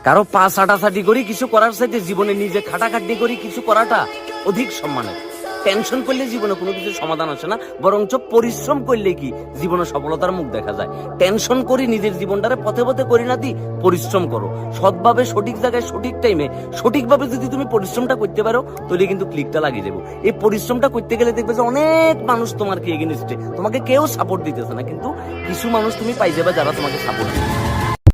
কারো পা ছাটাছাটি করি কিছু করার চাইতে জীবনে নিজে খাটাখাটি করি কিছু করাটা অধিক সম্মানের। টেনশন করলে জীবনে কোনো কিছু সমাধান আসে না, বরঞ্চ পরিশ্রম করলে কি জীবনে সফলতার মুখ দেখা যায়। টেনশন করি নিজের জীবনটারে পথে পথে করি না দি, পরিশ্রম করো সৎভাবে, সঠিক জায়গায়, সঠিক টাইমে, সঠিকভাবে যদি তুমি পরিশ্রমটা করতে পারো তাহলে কিন্তু ক্লিকটা লাগিয়ে দেবো। এই পরিশ্রমটা করতে গেলে দেখবে যে অনেক মানুষ তোমার কি এগেইনস্টে, তোমাকে কেউ সাপোর্ট দিতেছে না, কিন্তু কিছু মানুষ তুমি পাই যাবে যারা তোমাকে সাপোর্ট দিবে।